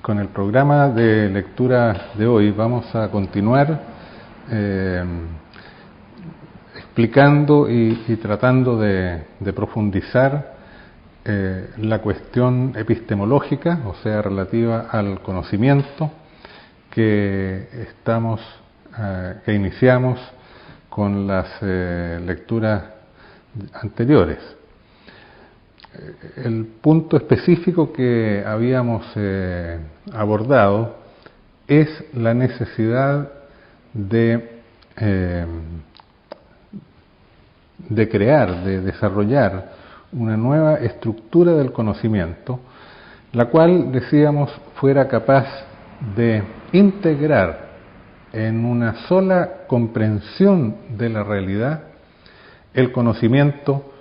con el programa de lectura de hoy vamos a continuar explicando y tratando de profundizar la cuestión epistemológica, o sea, relativa al conocimiento que iniciamos con las lecturas anteriores. El punto específico que habíamos abordado es la necesidad de crear, de desarrollar una nueva estructura del conocimiento, la cual, decíamos, fuera capaz de integrar en una sola comprensión de la realidad el conocimiento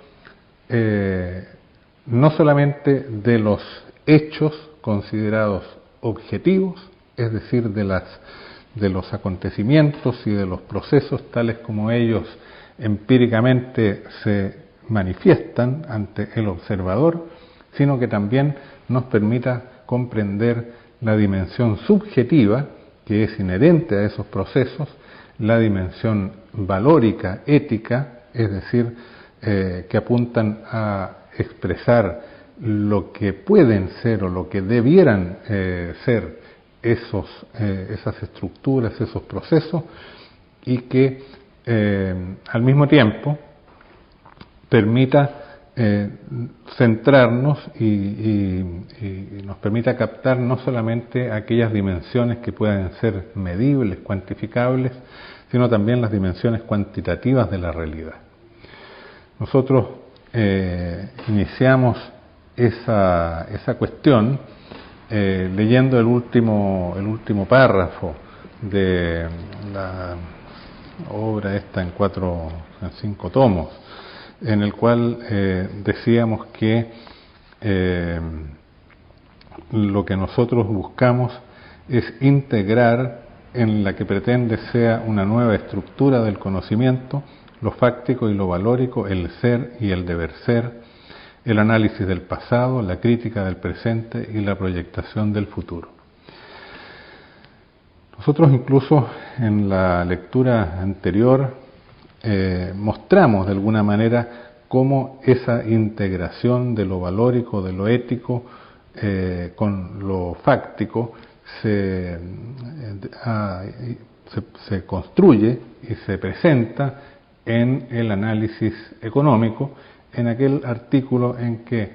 no solamente de los hechos considerados objetivos, es decir, de los acontecimientos y de los procesos tales como ellos empíricamente se manifiestan ante el observador, sino que también nos permita comprender la dimensión subjetiva que es inherente a esos procesos, la dimensión valórica, ética, es decir, que apuntan a expresar lo que pueden ser o lo que debieran ser esas estructuras, esos procesos, y que al mismo tiempo permita centrarnos y nos permita captar no solamente aquellas dimensiones que puedan ser medibles, cuantificables, sino también las dimensiones cuantitativas de la realidad. Nosotros iniciamos esa cuestión leyendo el último párrafo de la obra esta en 5 tomos, en el cual decíamos que lo que nosotros buscamos es integrar en la que pretende sea una nueva estructura del conocimiento, lo fáctico y lo valórico, el ser y el deber ser, el análisis del pasado, la crítica del presente y la proyectación del futuro. Nosotros incluso en la lectura anterior mostramos de alguna manera cómo esa integración de lo valórico, de lo ético, con lo fáctico se construye y se presenta en el análisis económico, en aquel artículo en que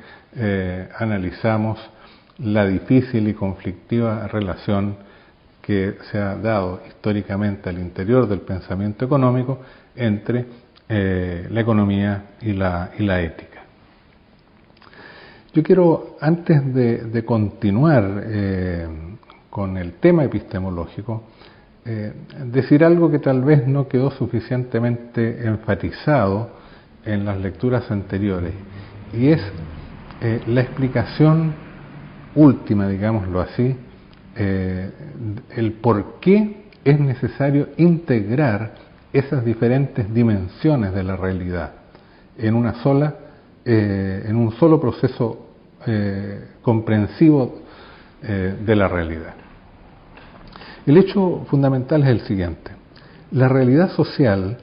analizamos la difícil y conflictiva relación que se ha dado históricamente al interior del pensamiento económico entre la economía y la ética. Yo quiero, antes de continuar con el tema epistemológico, decir algo que tal vez no quedó suficientemente enfatizado en las lecturas anteriores, y es la explicación última, digámoslo así, el por qué es necesario integrar esas diferentes dimensiones de la realidad en un solo proceso comprensivo de la realidad. El hecho fundamental es el siguiente: la realidad social,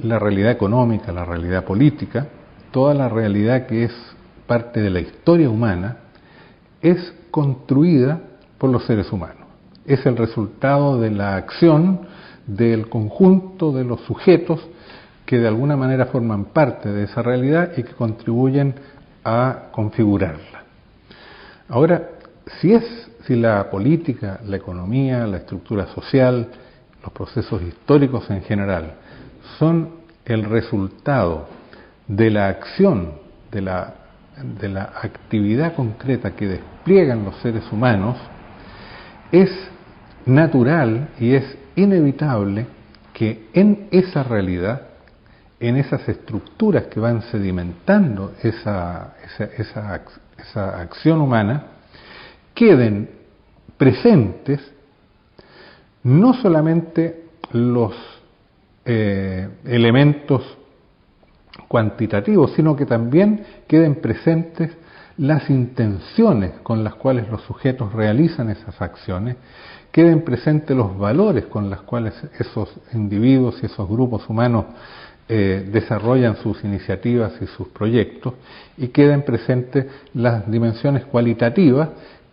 la realidad económica, la realidad política, toda la realidad que es parte de la historia humana, es construida por los seres humanos. Es el resultado de la acción del conjunto de los sujetos que de alguna manera forman parte de esa realidad y que contribuyen a configurarla. Ahora, si la política, la economía, la estructura social, los procesos históricos en general, son el resultado de la acción, de la actividad concreta que despliegan los seres humanos, es natural y es inevitable que en esa realidad, en esas estructuras que van sedimentando esa acción humana, queden presentes no solamente los elementos cuantitativos, sino que también queden presentes las intenciones con las cuales los sujetos realizan esas acciones, queden presentes los valores con los cuales esos individuos y esos grupos humanos desarrollan sus iniciativas y sus proyectos, y queden presentes las dimensiones cualitativas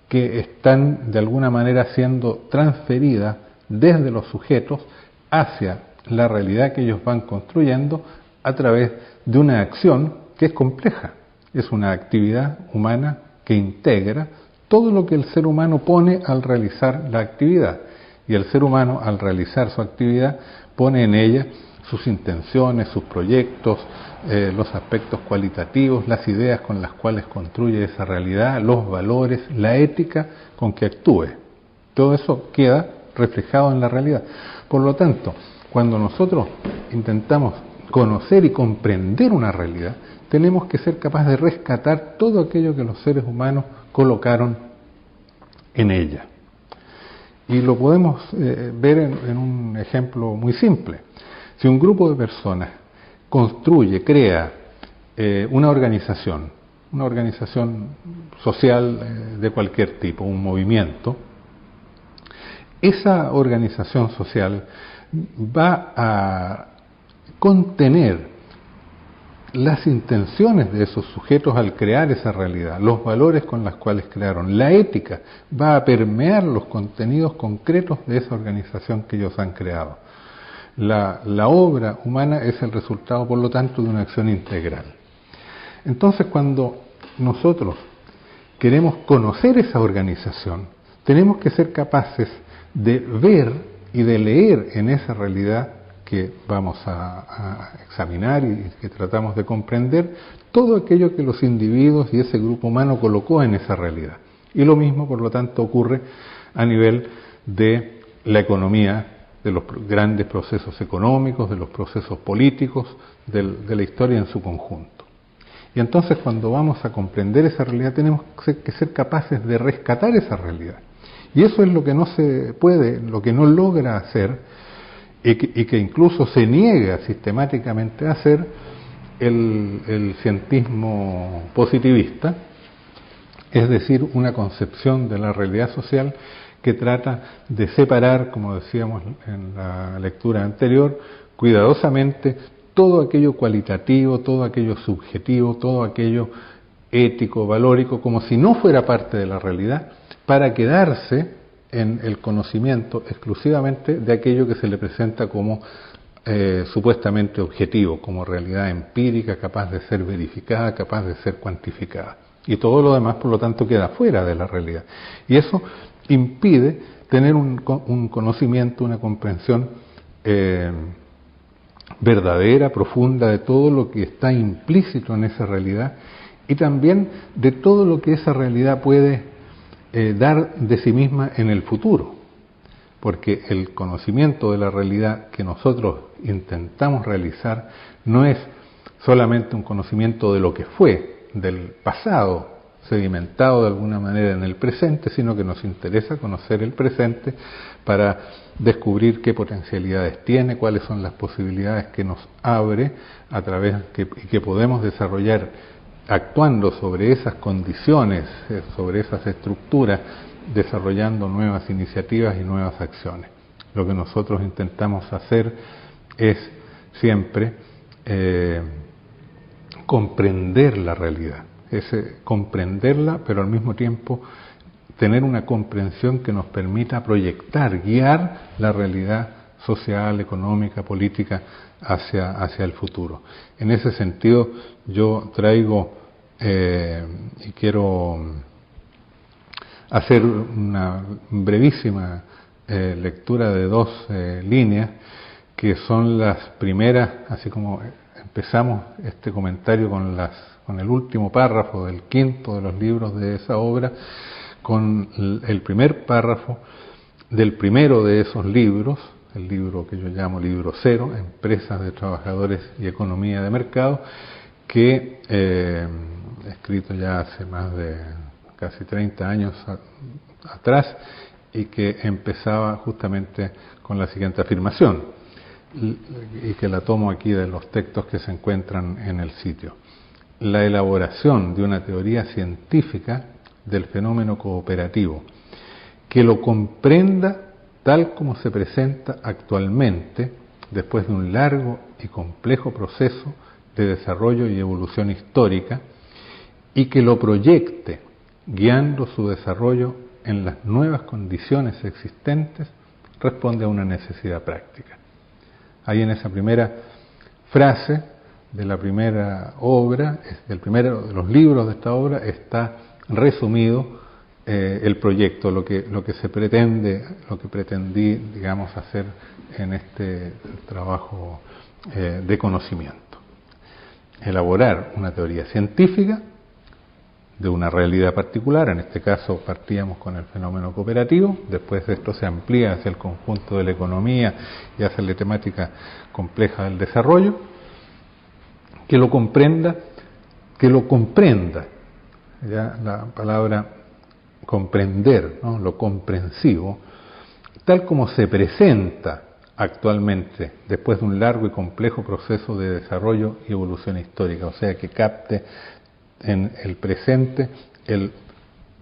que están de alguna manera siendo transferidas desde los sujetos hacia la realidad que ellos van construyendo a través de una acción que es compleja. Es una actividad humana que integra todo lo que el ser humano pone al realizar la actividad. Y el ser humano, al realizar su actividad, pone en ella sus intenciones, sus proyectos, los aspectos cualitativos, las ideas con las cuales construye esa realidad, los valores, la ética con que actúe. Todo eso queda reflejado en la realidad. Por lo tanto, cuando nosotros intentamos conocer y comprender una realidad, tenemos que ser capaces de rescatar todo aquello que los seres humanos colocaron en ella. Y lo podemos ver en un ejemplo muy simple. Si un grupo de personas construye, crea una organización social de cualquier tipo, un movimiento, esa organización social va a contener las intenciones de esos sujetos al crear esa realidad, los valores con los cuales crearon, la ética va a permear los contenidos concretos de esa organización que ellos han creado. La obra humana es el resultado, por lo tanto, de una acción integral. Entonces, cuando nosotros queremos conocer esa organización, tenemos que ser capaces de ver y de leer en esa realidad que vamos a examinar y que tratamos de comprender, todo aquello que los individuos y ese grupo humano colocó en esa realidad. Y lo mismo, por lo tanto, ocurre a nivel de la economía, de los grandes procesos económicos, de los procesos políticos, de la historia en su conjunto. Y entonces, cuando vamos a comprender esa realidad, tenemos que ser capaces de rescatar esa realidad. Y eso es lo que no se puede, lo que no logra hacer, y que incluso se niega sistemáticamente a hacer el cientismo positivista, es decir, una concepción de la realidad social que trata de separar, como decíamos en la lectura anterior, cuidadosamente todo aquello cualitativo, todo aquello subjetivo, todo aquello ético, valórico, como si no fuera parte de la realidad, para quedarse en el conocimiento exclusivamente de aquello que se le presenta como supuestamente objetivo, como realidad empírica, capaz de ser verificada, capaz de ser cuantificada. Y todo lo demás, por lo tanto, queda fuera de la realidad. Y eso impide tener un conocimiento, una comprensión verdadera, profunda de todo lo que está implícito en esa realidad y también de todo lo que esa realidad puede dar de sí misma en el futuro, porque el conocimiento de la realidad que nosotros intentamos realizar no es solamente un conocimiento de lo que fue, del pasado, sedimentado de alguna manera en el presente, sino que nos interesa conocer el presente para descubrir qué potencialidades tiene, cuáles son las posibilidades que nos abre a través y que podemos desarrollar actuando sobre esas condiciones, sobre esas estructuras, desarrollando nuevas iniciativas y nuevas acciones. Lo que nosotros intentamos hacer es siempre comprender la realidad, comprenderla, pero al mismo tiempo tener una comprensión que nos permita proyectar, guiar la realidad social, económica, política hacia el futuro. En ese sentido, yo traigo y quiero hacer una brevísima lectura de dos líneas que son las primeras, así como empezamos este comentario con el último párrafo del quinto de los libros de esa obra, con el primer párrafo del primero de esos libros, el libro que yo llamo libro 0, Empresas de Trabajadores y Economía de Mercado, que escrito ya hace más de casi 30 años atrás y que empezaba justamente con la siguiente afirmación y que la tomo aquí de los textos que se encuentran en el sitio. la elaboración de una teoría científica del fenómeno cooperativo, que lo comprenda tal como se presenta actualmente, después de un largo y complejo proceso de desarrollo y evolución histórica, y que lo proyecte, guiando su desarrollo en las nuevas condiciones existentes, responde a una necesidad práctica. Ahí en esa primera frase de la primera obra, del primero de los libros de esta obra, está resumido el proyecto, lo que se pretende, lo que pretendí, digamos, hacer en este trabajo de conocimiento. Elaborar una teoría científica de una realidad particular, en este caso partíamos con el fenómeno cooperativo, después esto se amplía hacia el conjunto de la economía y hacia la temática compleja del desarrollo, que lo comprenda, ya la palabra comprender, ¿no? Lo comprensivo, tal como se presenta actualmente, después de un largo y complejo proceso de desarrollo y evolución histórica, o sea, que capte en el presente el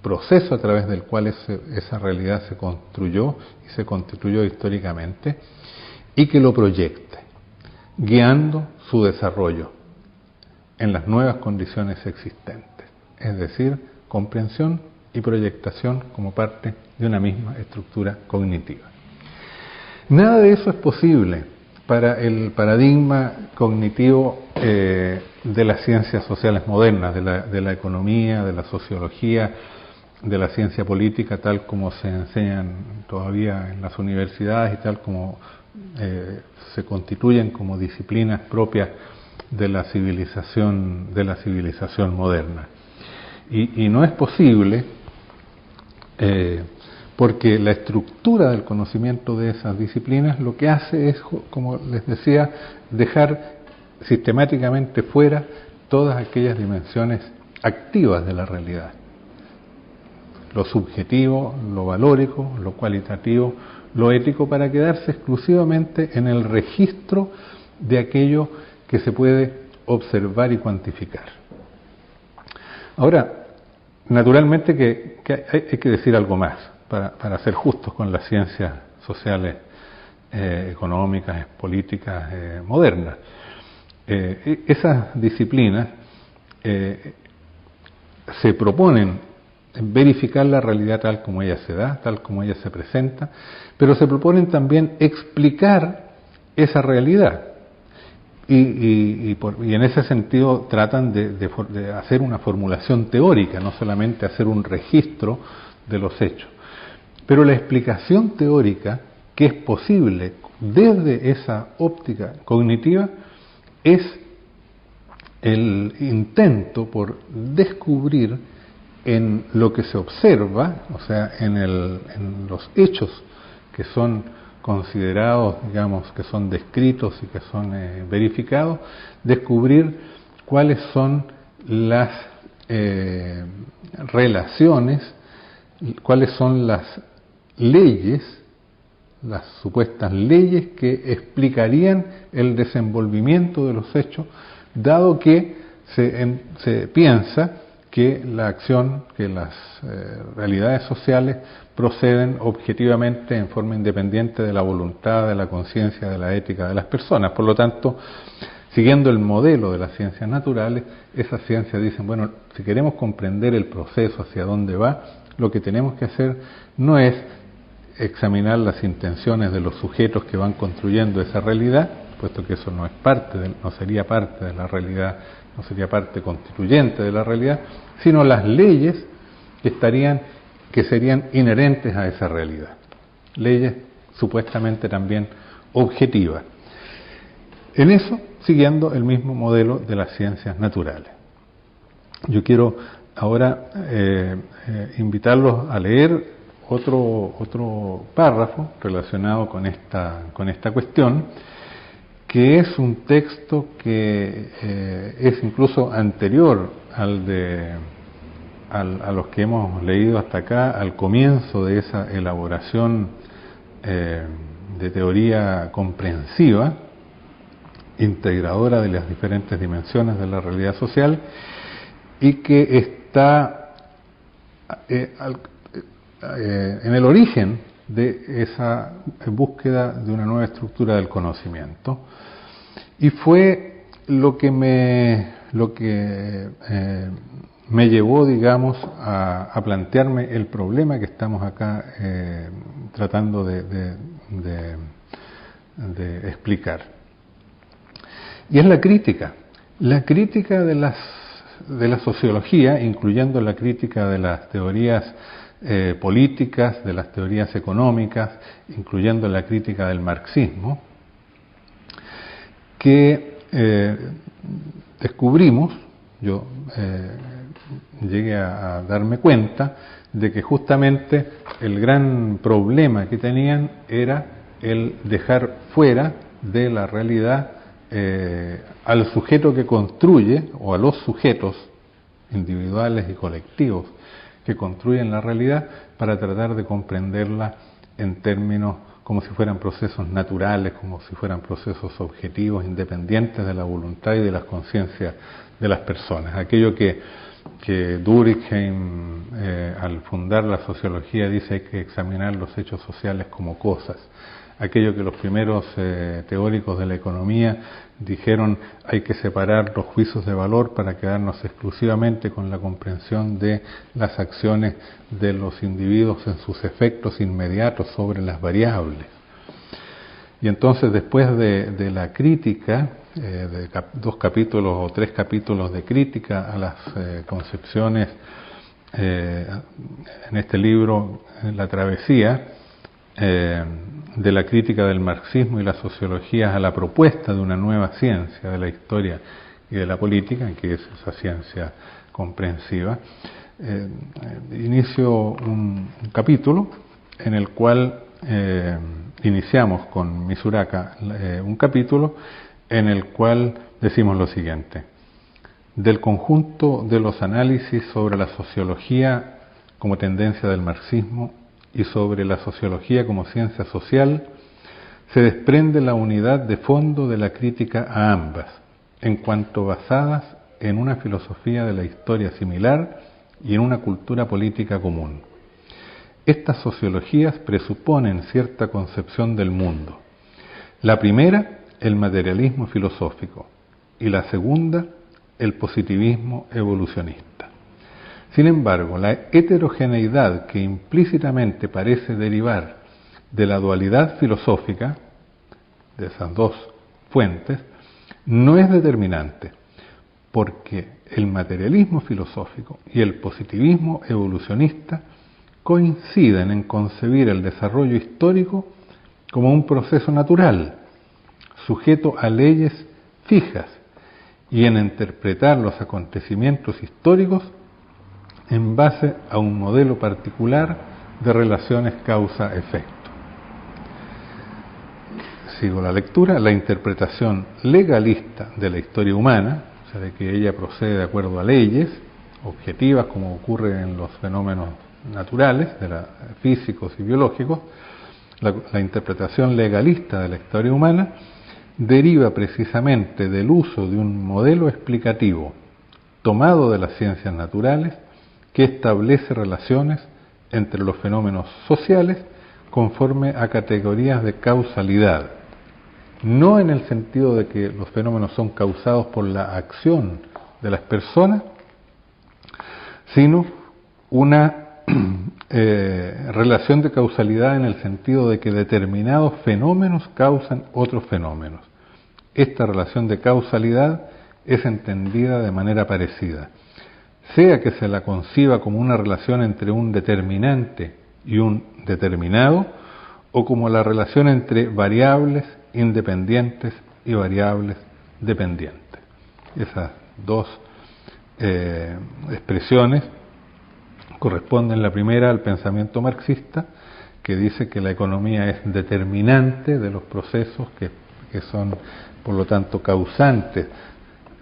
proceso a través del cual esa realidad se construyó y se constituyó históricamente, y que lo proyecte, guiando su desarrollo en las nuevas condiciones existentes, es decir, comprensión y proyectación como parte de una misma estructura cognitiva. Nada de eso es posible para el paradigma cognitivo de las ciencias sociales modernas, de la economía, de la sociología, de la ciencia política, tal como se enseñan todavía en las universidades y tal como se constituyen como disciplinas propias de la civilización moderna. Y no es posible porque la estructura del conocimiento de esas disciplinas lo que hace es, como les decía, dejar sistemáticamente fuera todas aquellas dimensiones activas de la realidad. Lo subjetivo, lo valórico, lo cualitativo, lo ético, para quedarse exclusivamente en el registro de aquello que se puede observar y cuantificar. Ahora, naturalmente que hay que decir algo más para ser justos con las ciencias sociales, económicas, políticas modernas. Esas disciplinas se proponen verificar la realidad tal como ella se da, tal como ella se presenta, pero se proponen también explicar esa realidad. Y en ese sentido tratan de hacer una formulación teórica, no solamente hacer un registro de los hechos. Pero la explicación teórica que es posible desde esa óptica cognitiva es el intento por descubrir en lo que se observa, o sea, en los hechos que son considerados, digamos, que son descritos y que son verificados, descubrir cuáles son las relaciones, cuáles son las leyes, las supuestas leyes que explicarían el desenvolvimiento de los hechos, dado que se piensa que la acción, que las realidades sociales proceden objetivamente en forma independiente de la voluntad, de la conciencia, de la ética de las personas. Por lo tanto, siguiendo el modelo de las ciencias naturales, esas ciencias dicen, bueno, si queremos comprender el proceso hacia dónde va, lo que tenemos que hacer no es examinar las intenciones de los sujetos que van construyendo esa realidad, puesto que eso no sería parte de la realidad, no sería parte constituyente de la realidad, sino las leyes que serían inherentes a esa realidad. Leyes supuestamente también objetivas. En eso, siguiendo el mismo modelo de las ciencias naturales. Yo quiero ahora invitarlos a leer otro párrafo relacionado con esta cuestión, que es un texto que es incluso anterior a los que hemos leído hasta acá, al comienzo de esa elaboración de teoría comprensiva, integradora de las diferentes dimensiones de la realidad social y que está en el origen de esa búsqueda de una nueva estructura del conocimiento. Y fue lo que me llevó, digamos, a plantearme el problema que estamos acá tratando de explicar. Y es la crítica de la sociología, incluyendo la crítica de las teorías políticas, de las teorías económicas, incluyendo la crítica del marxismo, que descubrimos, yo llegué a darme cuenta de que justamente el gran problema que tenían era el dejar fuera de la realidad al sujeto que construye, o a los sujetos individuales y colectivos que construyen la realidad, para tratar de comprenderla en términos como si fueran procesos naturales, como si fueran procesos objetivos, independientes de la voluntad y de las conciencias de las personas. Aquello que Durkheim, al fundar la sociología, dice hay que examinar los hechos sociales como cosas. Aquello que los primeros teóricos de la economía dijeron, hay que separar los juicios de valor para quedarnos exclusivamente con la comprensión de las acciones de los individuos en sus efectos inmediatos sobre las variables. Y entonces, después de la crítica, de 2 capítulos o 3 capítulos de crítica a las concepciones, en este libro, La Travesía, de la crítica del marxismo y la sociología a la propuesta de una nueva ciencia de la historia y de la política, que es esa ciencia comprensiva, inicio un capítulo en el cual iniciamos con Misuraka un capítulo en el cual decimos lo siguiente: del conjunto de los análisis sobre la sociología como tendencia del marxismo y sobre la sociología como ciencia social, se desprende la unidad de fondo de la crítica a ambas, en cuanto basadas en una filosofía de la historia similar y en una cultura política común. Estas sociologías presuponen cierta concepción del mundo. La primera, el materialismo filosófico, y la segunda, el positivismo evolucionista. Sin embargo, la heterogeneidad que implícitamente parece derivar de la dualidad filosófica, de esas dos fuentes, no es determinante, porque el materialismo filosófico y el positivismo evolucionista coinciden en concebir el desarrollo histórico como un proceso natural, sujeto a leyes fijas, y en interpretar los acontecimientos históricos en base a un modelo particular de relaciones causa-efecto. Sigo la lectura. La interpretación legalista de la historia humana, o sea, de que ella procede de acuerdo a leyes objetivas, como ocurre en los fenómenos naturales, físicos y biológicos, la interpretación legalista de la historia humana deriva precisamente del uso de un modelo explicativo tomado de las ciencias naturales, que establece relaciones entre los fenómenos sociales conforme a categorías de causalidad, no en el sentido de que los fenómenos son causados por la acción de las personas, sino una relación de causalidad en el sentido de que determinados fenómenos causan otros fenómenos. Esta relación de causalidad es entendida de manera parecida, sea que se la conciba como una relación entre un determinante y un determinado, o como la relación entre variables independientes y variables dependientes. Esas dos expresiones corresponden, la primera, al pensamiento marxista, que dice que la economía es determinante de los procesos que son, por lo tanto, causantes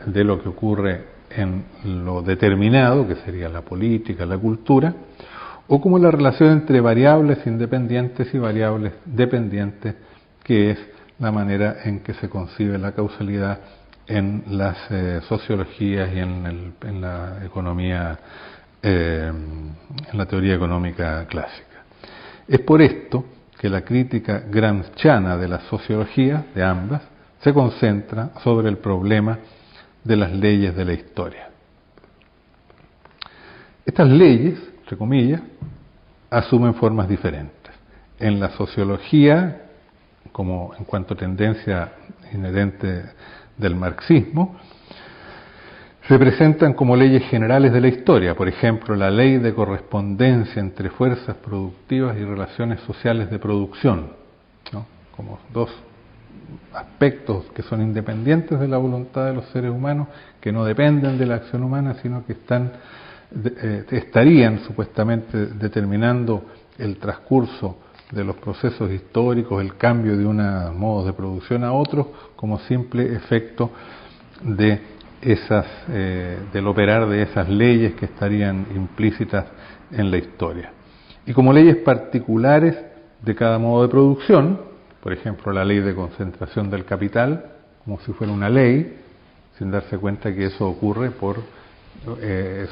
de lo que ocurre en lo determinado, que sería la política, la cultura, o como la relación entre variables independientes y variables dependientes, que es la manera en que se concibe la causalidad en las sociologías y en la economía, en la teoría económica clásica. Es por esto que la crítica gramsciana de la sociología, de ambas, se concentra sobre el problema de las leyes de la historia. Estas leyes, entre comillas, asumen formas diferentes. En la sociología, como en cuanto a tendencia inherente del marxismo, se presentan como leyes generales de la historia, por ejemplo, la ley de correspondencia entre fuerzas productivas y relaciones sociales de producción, ¿no? Como dos aspectos que son independientes de la voluntad de los seres humanos, que no dependen de la acción humana, sino que estarían supuestamente determinando el transcurso de los procesos históricos, el cambio de unos modos de producción a otros, como simple efecto de del operar de esas leyes que estarían implícitas en la historia. Y como leyes particulares de cada modo de producción, por ejemplo, la ley de concentración del capital, como si fuera una ley, sin darse cuenta que eso ocurre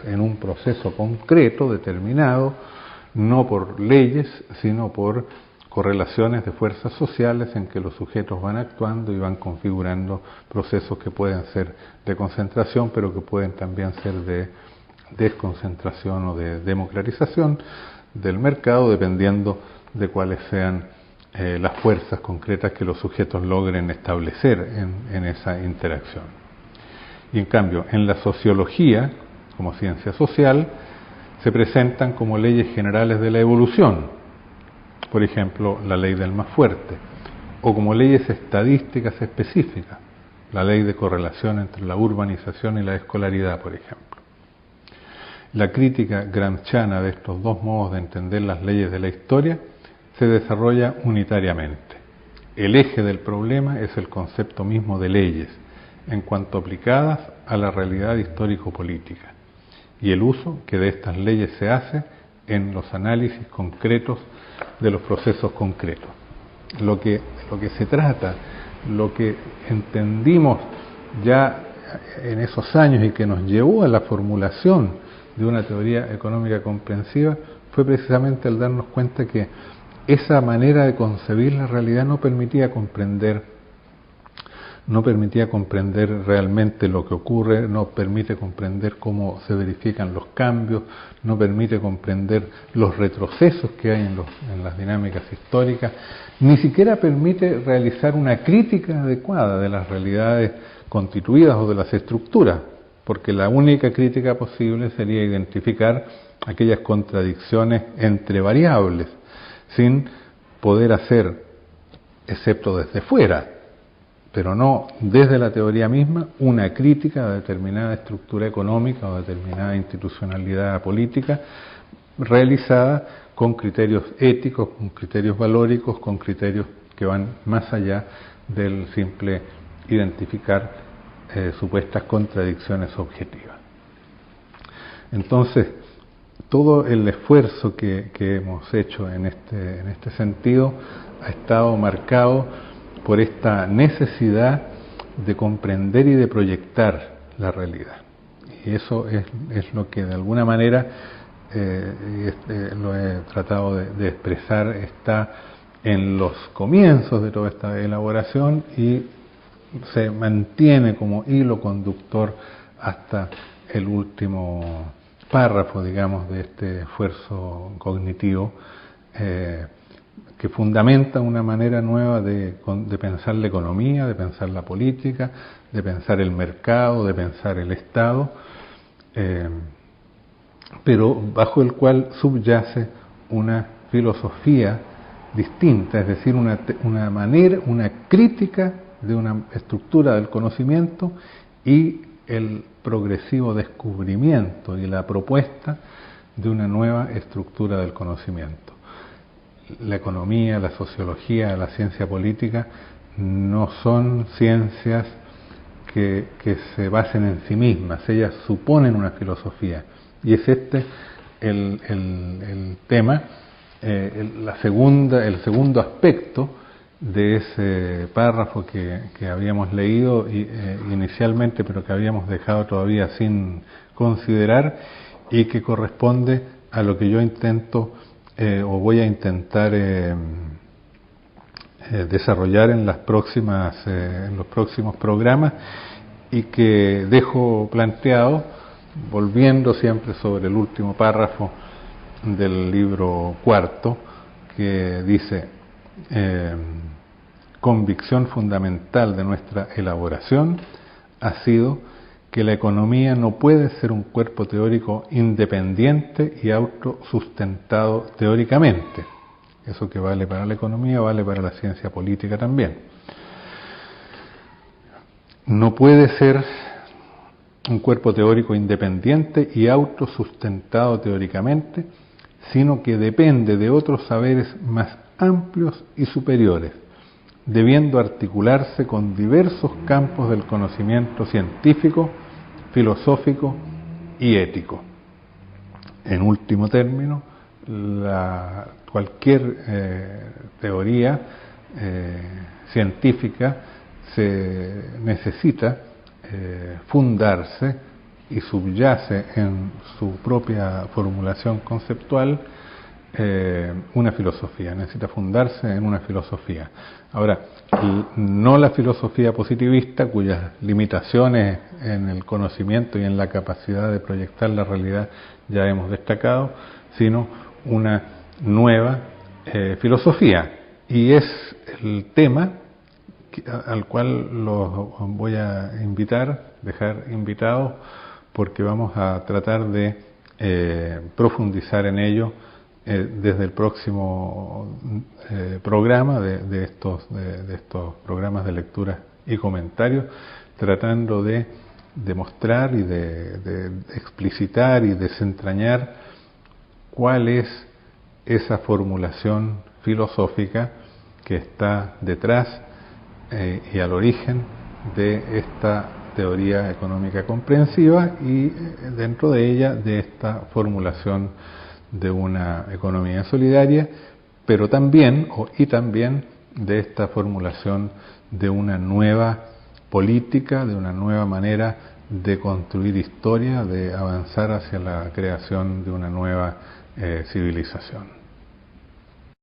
en un proceso concreto, determinado, no por leyes, sino por correlaciones de fuerzas sociales en que los sujetos van actuando y van configurando procesos que pueden ser de concentración, pero que pueden también ser de desconcentración o de democratización del mercado, dependiendo de cuáles sean las fuerzas concretas que los sujetos logren establecer en esa interacción. Y en cambio, en la sociología, como ciencia social, se presentan como leyes generales de la evolución, por ejemplo, la ley del más fuerte, o como leyes estadísticas específicas, la ley de correlación entre la urbanización y la escolaridad, por ejemplo. La crítica gramsciana de estos dos modos de entender las leyes de la historia se desarrolla unitariamente. El eje del problema es el concepto mismo de leyes, en cuanto aplicadas a la realidad histórico-política, y el uso que de estas leyes se hace en los análisis concretos de los procesos concretos. Lo que se trata, lo que entendimos ya en esos años y que nos llevó a la formulación de una teoría económica comprensiva, fue precisamente el darnos cuenta que esa manera de concebir la realidad no permitía comprender realmente lo que ocurre, no permite comprender cómo se verifican los cambios, no permite comprender los retrocesos que hay en las dinámicas históricas, ni siquiera permite realizar una crítica adecuada de las realidades constituidas o de las estructuras, porque la única crítica posible sería identificar aquellas contradicciones entre variables, sin poder hacer, excepto desde fuera, pero no desde la teoría misma, una crítica de determinada estructura económica o determinada institucionalidad política realizada con criterios éticos, con criterios valóricos, con criterios que van más allá del simple identificar supuestas contradicciones objetivas. Entonces, todo el esfuerzo que hemos hecho en este sentido ha estado marcado por esta necesidad de comprender y de proyectar la realidad. Y eso es lo que de alguna manera, lo he tratado de expresar, está en los comienzos de toda esta elaboración y se mantiene como hilo conductor hasta el último párrafo, digamos, de este esfuerzo cognitivo, que fundamenta una manera nueva de pensar la economía, de pensar la política, de pensar el mercado, de pensar el Estado, pero bajo el cual subyace una filosofía distinta, es decir, una manera, una crítica de una estructura del conocimiento y el progresivo descubrimiento y la propuesta de una nueva estructura del conocimiento. La economía, la sociología, la ciencia política no son ciencias que se basen en sí mismas, ellas suponen una filosofía, y es el tema, el segundo aspecto de ese párrafo que habíamos leído inicialmente, pero que habíamos dejado todavía sin considerar, y que corresponde a lo que yo intento o voy a intentar desarrollar en los próximos programas, y que dejo planteado volviendo siempre sobre el último párrafo del libro cuarto, que dice: convicción fundamental de nuestra elaboración ha sido que la economía no puede ser un cuerpo teórico independiente y autosustentado teóricamente. Eso que vale para la economía vale para la ciencia política también. No puede ser un cuerpo teórico independiente y autosustentado teóricamente, sino que depende de otros saberes más amplios y superiores, debiendo articularse con diversos campos del conocimiento científico, filosófico y ético. En último término, cualquier teoría científica se necesita fundarse y subyace en su propia formulación conceptual una filosofía, necesita fundarse en una filosofía. Ahora, no la filosofía positivista, cuyas limitaciones en el conocimiento y en la capacidad de proyectar la realidad ya hemos destacado, sino una nueva filosofía. Y es el tema al cual los voy a dejar invitados, porque vamos a tratar de profundizar en ello desde el próximo programa de estos programas de lectura y comentarios, tratando de demostrar y de explicitar y desentrañar cuál es esa formulación filosófica que está detrás y al origen de esta teoría económica comprensiva, y dentro de ella de esta formulación de una economía solidaria, pero también de esta formulación de una nueva política, de una nueva manera de construir historia, de avanzar hacia la creación de una nueva civilización.